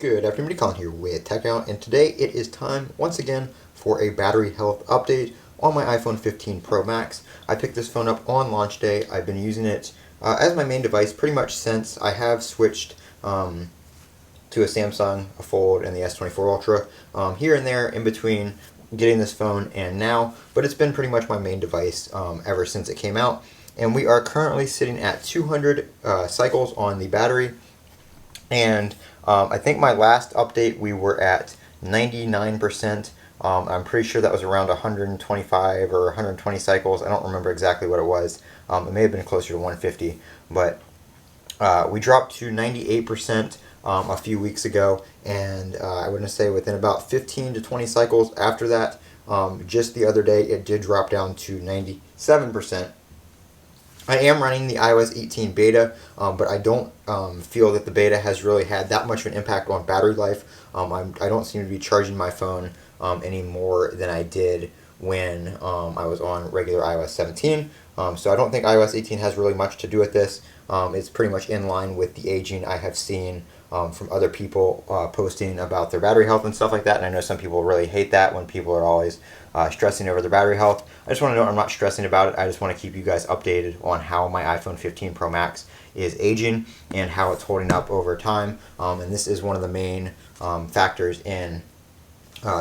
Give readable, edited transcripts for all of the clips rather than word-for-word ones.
Good afternoon, Colin here with Techout, and today it is time once again for a battery health update on my iPhone 15 Pro Max. I picked this phone up on launch day. I've been using it as my main device pretty much since. I have switched to a Samsung, a Fold, and the S24 Ultra here and there in between getting this phone and now, but it's been pretty much my main device ever since it came out. And we are currently sitting at 200 cycles on the battery. And I think my last update we were at 99%. I'm pretty sure that was around 125 or 120 cycles. I don't remember exactly what it was. It may have been closer to 150. But we dropped to 98% a few weeks ago. And I would say within about 15 to 20 cycles after that, just the other day, it did drop down to 97%. I am running the iOS 18 beta, but I don't feel that the beta has really had that much of an impact on battery life. I don't seem to be charging my phone any more than I did when I was on regular iOS 17. So I don't think iOS 18 has really much to do with this. It's pretty much in line with the aging I have seen from other people posting about their battery health and stuff like that. And I know some people really hate that when people are always stressing over their battery health. I just want to know I'm not stressing about it. I just want to keep you guys updated on how my iPhone 15 Pro Max is aging and how it's holding up over time. And this is one of the main factors in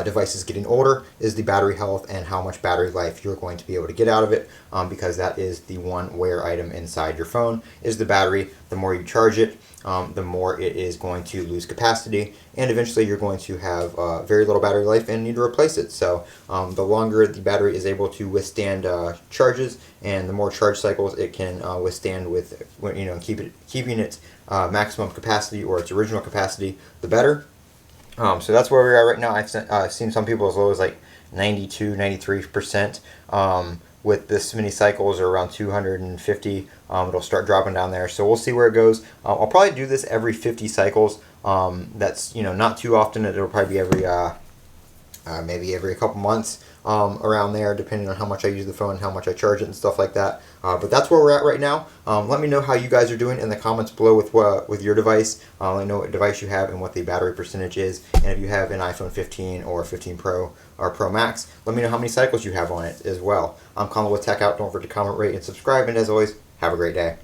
devices getting older is the battery health and how much battery life you're going to be able to get out of it, because that is the one wear item inside your phone is the battery. The more you charge it, the more it is going to lose capacity, and eventually you're going to have very little battery life and need to replace it. So the longer the battery is able to withstand charges, and the more charge cycles it can withstand with, keeping its maximum capacity or its original capacity, the better. So that's where we are right now. I've seen some people as low as like 92, 93% with this many cycles, or around 250. It'll start dropping down there. So we'll see where it goes. I'll probably do this every 50 cycles. That's not too often. It'll probably be every maybe every couple months around there, depending on how much I use the phone, how much I charge it, and stuff like that. But that's where we're at right now. Let me know how you guys are doing in the comments below with your device. Let me know what device you have and what the battery percentage is. And if you have an iPhone 15 or 15 Pro or Pro Max, let me know how many cycles you have on it as well. I'm Colin with Techout. Don't forget to comment, rate, and subscribe. And as always, have a great day.